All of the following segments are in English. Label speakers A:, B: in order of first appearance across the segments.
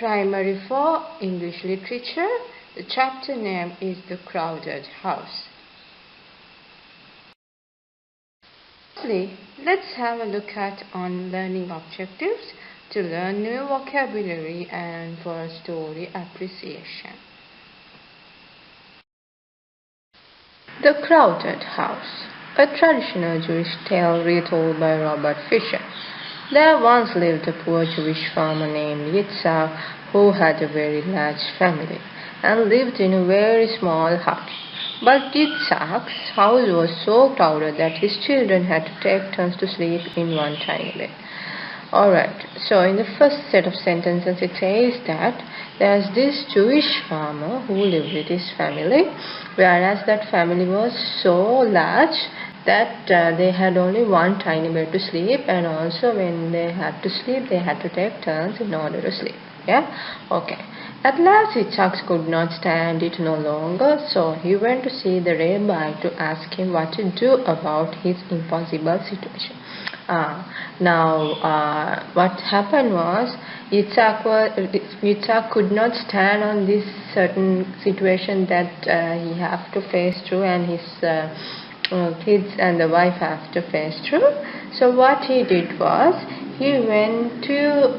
A: Primary 4 English Literature. The chapter name is The Crowded House. Firstly, let's have a look at on learning objectives to learn new vocabulary and for story appreciation. The Crowded House, a traditional Jewish tale retold by Robert Fisher. There once lived a poor Jewish farmer named Yitzhak who had a very large family and lived in a very small hut. But Yitzhak's house was so crowded that his children had to take turns to sleep in one tiny bed. Alright, so in the first set of sentences it says that there's this Jewish farmer who lived with his family, whereas that family was so large that they had only one tiny bed to sleep, and also when they had to sleep they had to take turns in order to sleep. Yeah, okay. At last Yitzhak could not stand it no longer, so he went to see the rabbi to ask him what to do about his impossible situation. What happened was Yitzhak could not stand on this certain situation that he have to face through, and his kids and the wife have to face through. So what he did was he went to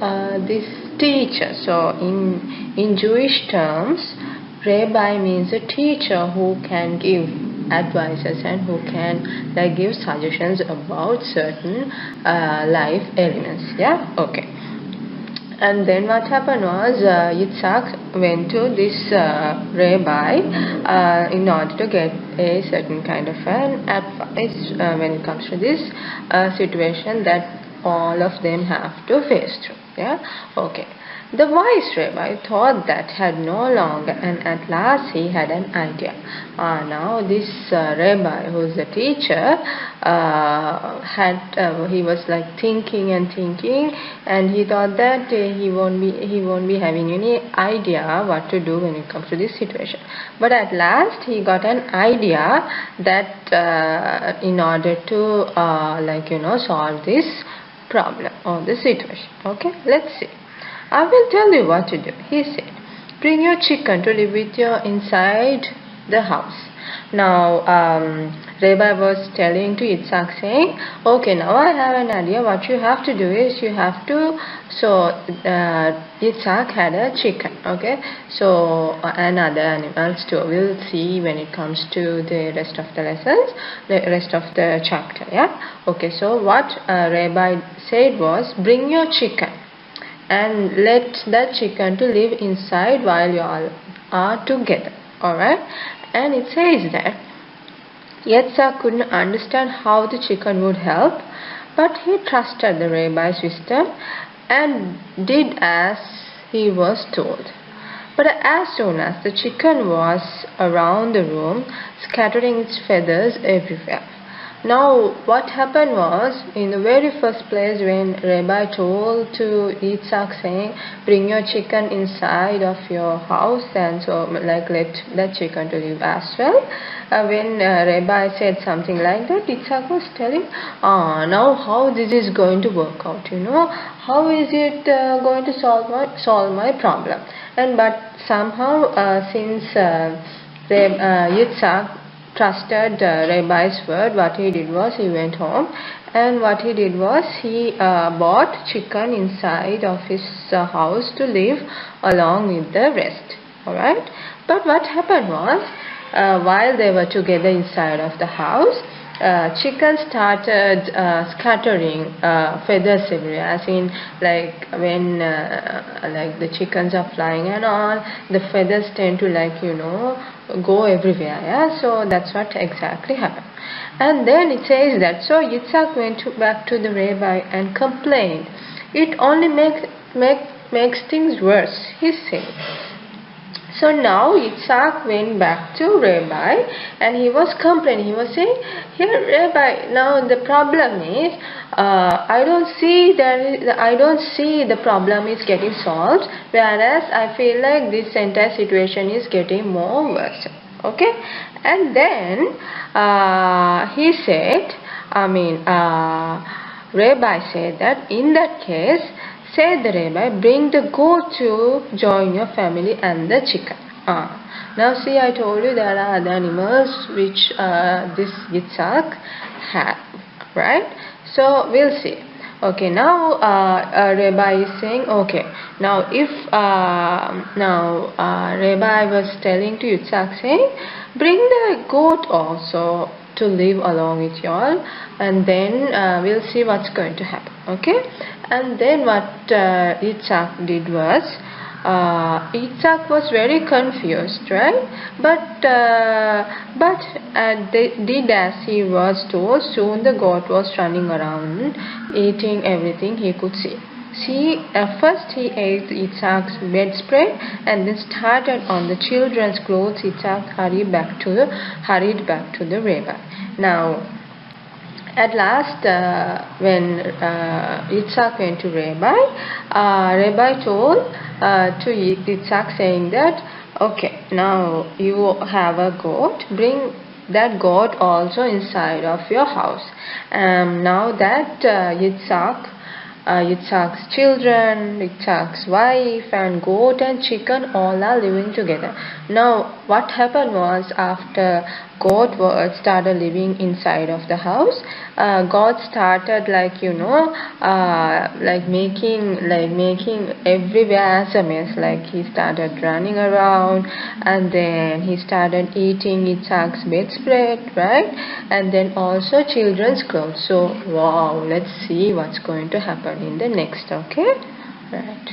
A: this teacher. So in Jewish terms, rabbi means a teacher who can give advices and who can give suggestions about certain life elements. Yeah, okay. And then what happened was Yitzhak went to this rabbi in order to get a certain kind of an advice when it comes to this situation that all of them have to face through. Yeah, okay. The wise rabbi thought that had no longer, and at last he had an idea. Now this rabbi, who is a teacher, he was thinking and thinking, and he thought that he won't be having any idea what to do when it comes to this situation. But at last he got an idea that in order to solve this problem or this situation. Okay, let's see. I will tell you what to do. He said, bring your chicken to live with you inside the house. Now, Rabbi was telling to Yitzhak saying, okay, now I have an idea. What you have to do is you have to, Yitzhak had a chicken, okay, so and other animals too. We'll see when it comes to the rest of the lessons, the rest of the chapter, yeah. Okay, so what Rabbi said was, bring your chicken and let that chicken to live inside while you all are together. Alright, and it says that Yitzhak couldn't understand how the chicken would help, but he trusted the rabbi's wisdom and did as he was told. But as soon as the chicken was around the room, scattering its feathers everywhere. Now what happened was, in the very first place when Rabbi told to Yitzhak saying, bring your chicken inside of your house, and so let that chicken to live as well. When Rabbi said something like that, Yitzhak was telling, now how this is going to work out, how is it going to solve my problem? And but somehow since Yitzhak trusted Rabbi's word, what he did was he went home, and what he did was he bought chicken inside of his house to live along with the rest. Alright, but what happened was while they were together inside of the house, chicken started scattering feathers everywhere, as in when the chickens are flying and all, the feathers tend to go everywhere. Yeah, so that's what exactly happened. And then it says that so Yitzhak went back to the rabbi and complained. It only makes things worse, he said. So now Yitzhak went back to Rabbi and he was complaining. He was saying, here Rabbi, now the problem is I don't see the problem is getting solved, whereas I feel like this entire situation is getting more worse. Okay, and then he said, Rabbi said that in that case, Said the rabbi, bring the goat to join your family and the chicken. Now see, I told you there are other animals which this Yitzhak had, right? So we'll see. Okay, now Rabbi is saying, okay, now if Rabbi was telling to Yitzhak saying, bring the goat also to live along with y'all, and then we'll see what's going to happen. Okay, and then what Yitzhak did was, Yitzhak was very confused, right? But did as he was told. Soon the goat was running around, eating everything he could see. First he ate Yitzhak's bedspread and then started on the children's clothes. Yitzhak hurried back to the rabbi. Now, at last, when Yitzhak went to Rabbi, Rabbi told to Yitzhak saying that, okay, now you have a goat, bring that goat also inside of your house. Now that Yitzhak's children, Yitzhak's wife and goat and chicken all are living together. Now what happened was, after goat started living inside of the house, God started making everywhere as a mess. Like he started running around, and then he started eating Yitzhak's bedspread, right? And then also children's clothes. So wow, let's see what's going to happen in the next. Okay, right.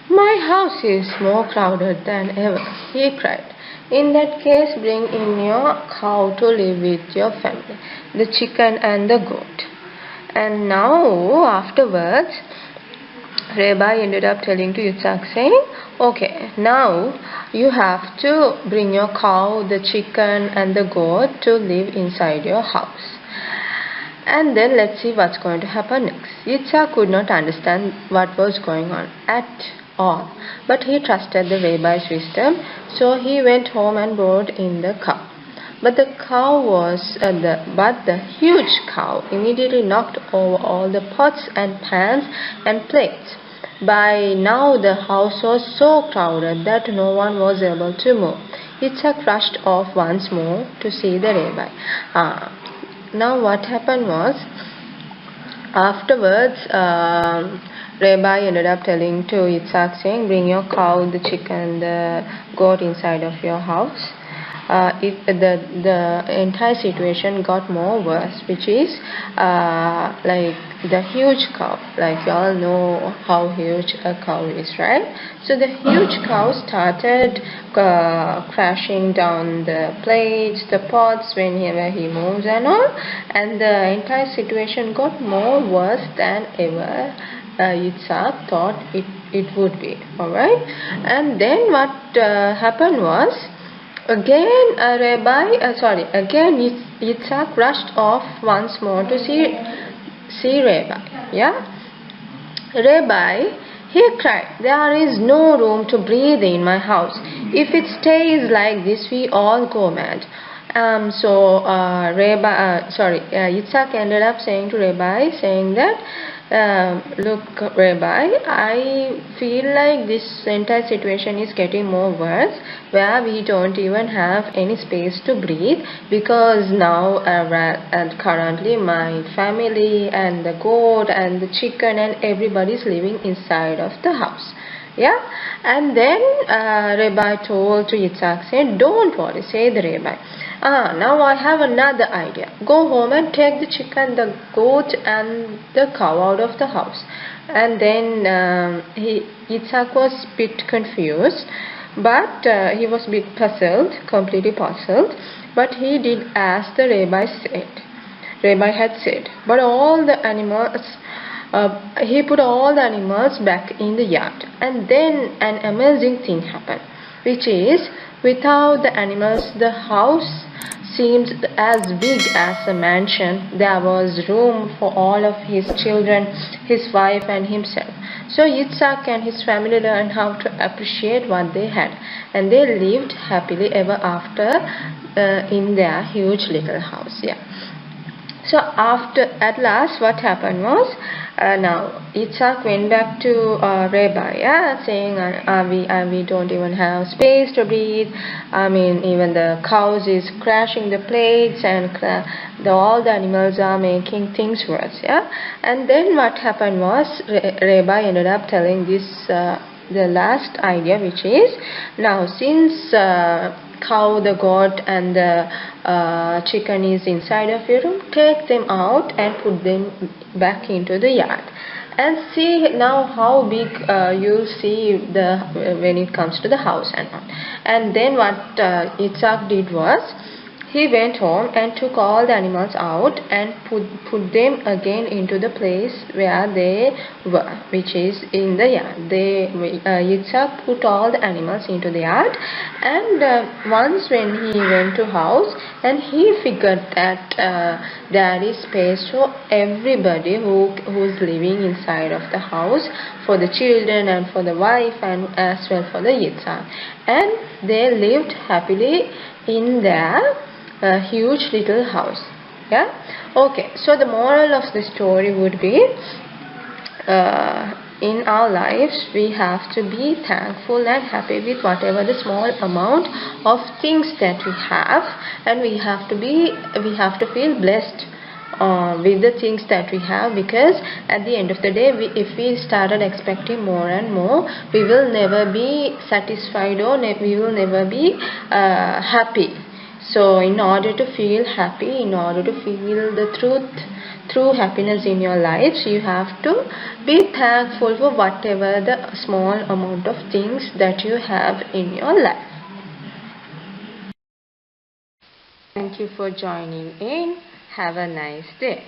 A: My house is more crowded than ever, he cried. In that case, bring in your cow to live with your family, the chicken and the goat. And now, afterwards, Rabbi ended up telling to Yitzhak saying, okay, now you have to bring your cow, the chicken and the goat to live inside your house. And then let's see what's going to happen next. Yitzhak could not understand what was going on at all, but he trusted the rabbi's wisdom, so he went home and brought in the cow. But the huge cow immediately knocked over all the pots and pans and plates. By now the house was so crowded that no one was able to move. Yitzhak rushed off once more to see the rabbi. Now what happened was, afterwards Rabbi ended up telling to Yitzhak saying, bring your cow, the chicken, the goat inside of your house. The entire situation got more worse, which is like the huge cow. Like you all know how huge a cow is, right? So the huge cow started crashing down the plates, the pots whenever he moves and all, and the entire situation got more worse than ever Yitzhak thought it would be. Alright, and then what happened was, again Yitzhak rushed off once more to see Rabbi. Yeah, Rabbi, he cried, there is no room to breathe in my house. If it stays like this, we all go mad. Yitzhak ended up saying to Rabbi, saying that, look, Rabbi, I feel like this entire situation is getting more worse, where we don't even have any space to breathe, because now currently my family and the goat and the chicken and everybody is living inside of the house. Yeah, and then Rabbi told to Yitzhak, said, don't worry, say the Rabbi. Now I have another idea. Go home and take the chicken, the goat and the cow out of the house. And then Yitzhak was a bit confused, but he was a bit puzzled, completely puzzled. But he did as the Rabbi had said. But all the animals, he put all the animals back in the yard. And then an amazing thing happened, which is, without the animals, the house seemed as big as a mansion. There was room for all of his children, his wife and himself. So Yitzhak and his family learned how to appreciate what they had, and they lived happily ever after in their huge little house. Yeah. So at last what happened was, now Yitzhak went back to Rebbe, saying we don't even have space to breathe. I mean, even the cows is crashing the plates, and all the animals are making things worse. And then what happened was, Rebbe ended up telling this the last idea, which is, now since cow, the goat and the chicken is inside of your room, take them out and put them back into the yard, and see now how big you'll see when it comes to the house and all. And then what Yitzhak did was, he went home and took all the animals out and put them again into the place where they were, which is in the yard. Yitzhak put all the animals into the yard, and once when he went to house, and he figured that there is space for everybody who's living inside of the house, for the children and for the wife and as well for the Yitzhak, and they lived happily in their a huge little house. Okay, so the moral of the story would be, in our lives we have to be thankful and happy with whatever the small amount of things that we have, and we have to feel blessed with the things that we have, because at the end of the day, if we started expecting more and more, we will never be satisfied, or we will never be happy. So in order to feel happy, in order to feel the true happiness in your lives, you have to be thankful for whatever the small amount of things that you have in your life. Thank you for joining in. Have a nice day.